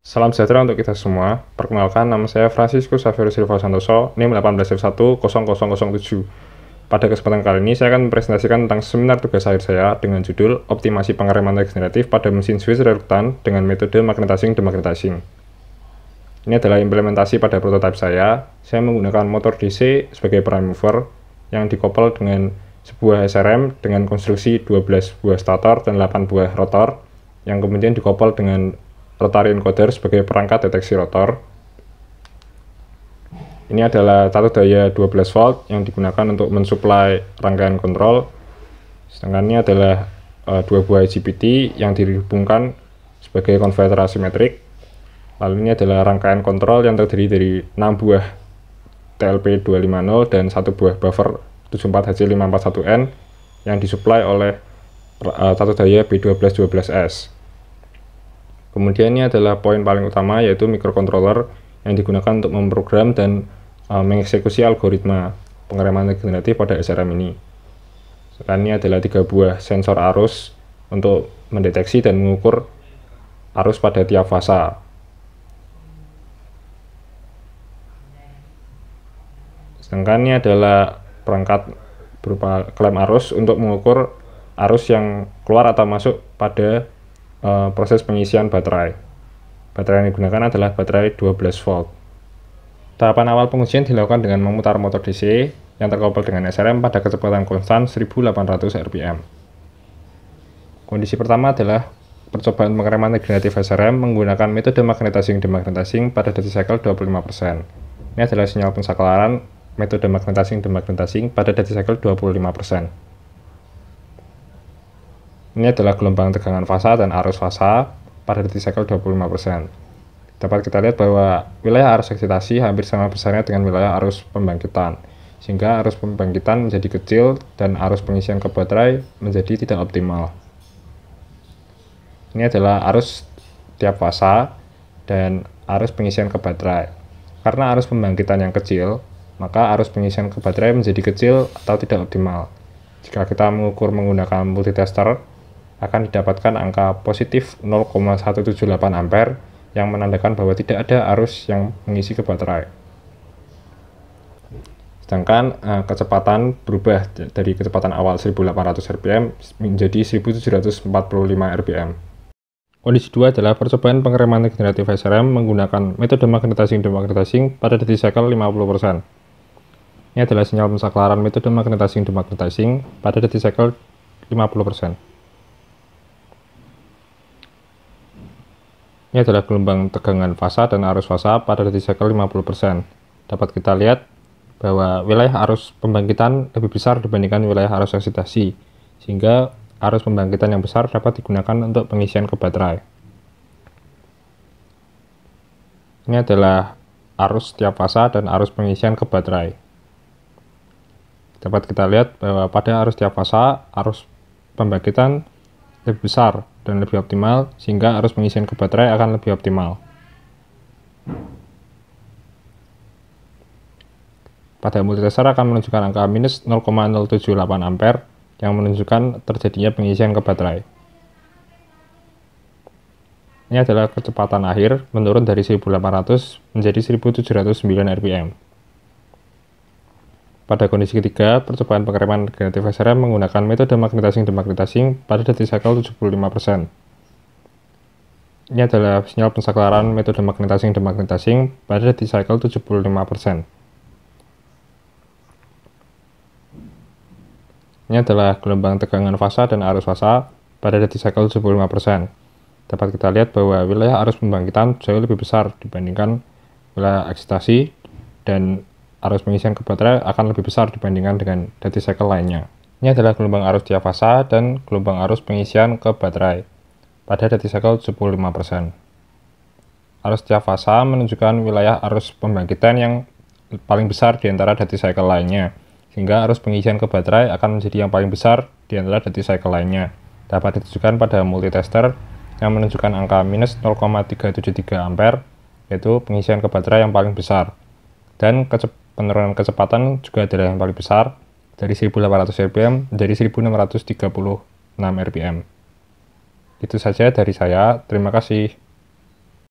Salam sejahtera untuk kita semua. Perkenalkan, nama saya Francisco Xavier Silva Santoso, NIM 18F10007. Pada kesempatan kali ini, saya akan mempresentasikan tentang seminar tugas akhir saya dengan judul Optimasi Pengereman Regeneratif pada Mesin Swiss Reduktan dengan metode magnetizing-demagnetizing. Ini adalah implementasi pada prototipe saya. Saya menggunakan motor DC sebagai prime mover yang dikoppel dengan sebuah SRM dengan konstruksi 12 buah stator dan 8 buah rotor yang kemudian dikoppel dengan rotary encoder sebagai perangkat deteksi rotor. Ini adalah satu daya 12 volt yang digunakan untuk mensuplai rangkaian kontrol. Sedangkan ini adalah dua buah IGBT yang dihubungkan sebagai konverter asimetrik. Lalu ini adalah rangkaian kontrol yang terdiri dari 6 buah TLP250 dan satu buah buffer 74HC541N yang disuplai oleh satu daya B1212S. Kemudian ini adalah poin paling utama, yaitu microcontroller yang digunakan untuk memprogram dan mengeksekusi algoritma pengereman regeneratif pada SRM ini. Sekarang ini adalah 3 buah sensor arus untuk mendeteksi dan mengukur arus pada tiap fasa. Sedangkan ini adalah perangkat berupa klem arus untuk mengukur arus yang keluar atau masuk pada proses pengisian baterai. Baterai yang digunakan adalah baterai 12 volt. Tahapan awal pengujian dilakukan dengan memutar motor DC yang terkoppel dengan SRM pada kecepatan konstan 1800 rpm. Kondisi pertama adalah percobaan pengereman regeneratif SRM menggunakan metode magnetizing-demagnetizing pada duty cycle 25%. Ini adalah sinyal pensaklaran metode magnetizing-demagnetizing pada duty cycle 25%. Ini adalah gelombang tegangan fasa dan arus fasa pada duty cycle 25%. Dapat kita lihat bahwa wilayah arus eksitasi hampir sama besarnya dengan wilayah arus pembangkitan, sehingga arus pembangkitan menjadi kecil dan arus pengisian ke baterai menjadi tidak optimal. Ini adalah arus tiap fasa dan arus pengisian ke baterai. Karena arus pembangkitan yang kecil, maka arus pengisian ke baterai menjadi kecil atau tidak optimal. Jika kita mengukur menggunakan multitester, akan didapatkan angka positif 0,178 ampere yang menandakan bahwa tidak ada arus yang mengisi ke baterai. Sedangkan kecepatan berubah dari kecepatan awal 1800 rpm menjadi 1745 rpm. Kondisi 2 adalah percobaan pengereman regeneratif SRM menggunakan metode magnetizing-demagnetizing pada duty cycle 50%. Ini adalah sinyal pensaklaran metode magnetizing-demagnetizing pada duty cycle 50%. Ini adalah gelombang tegangan fasa dan arus fasa pada duty cycle 50%. Dapat kita lihat bahwa wilayah arus pembangkitan lebih besar dibandingkan wilayah arus eksitasi, sehingga arus pembangkitan yang besar dapat digunakan untuk pengisian ke baterai. Ini adalah arus tiap fasa dan arus pengisian ke baterai. Dapat kita lihat bahwa pada arus tiap fasa, arus pembangkitan lebih besar dan lebih optimal, sehingga arus pengisian ke baterai akan lebih optimal. Pada multitester akan menunjukkan angka minus 0,078 ampere yang menunjukkan terjadinya pengisian ke baterai. Ini adalah kecepatan akhir menurun dari 1800 menjadi 1709 rpm. Pada kondisi ketiga, percobaan pengereman regeneratif SRM menggunakan metode magnetizing-demagnetizing pada duty cycle 75%. Ini adalah sinyal pensaklaran metode magnetizing-demagnetizing pada duty cycle 75%. Ini adalah gelombang tegangan fasa dan arus fasa pada duty cycle 75%. Dapat kita lihat bahwa wilayah arus pembangkitan jauh lebih besar dibandingkan wilayah eksitasi, dan arus pengisian ke baterai akan lebih besar dibandingkan dengan duty cycle lainnya. Ini adalah gelombang arus tiap fasa dan gelombang arus pengisian ke baterai pada duty cycle 75%. Arus tiap fasa menunjukkan wilayah arus pembangkitan yang paling besar di antara duty cycle lainnya, sehingga arus pengisian ke baterai akan menjadi yang paling besar di antara duty cycle lainnya. Dapat ditunjukkan pada multitester yang menunjukkan angka minus 0,373 ampere, yaitu pengisian ke baterai yang paling besar. Dan penurunan kecepatan juga adalah yang paling besar, dari 1800 rpm menjadi 1636 rpm. Itu saja dari saya, terima kasih.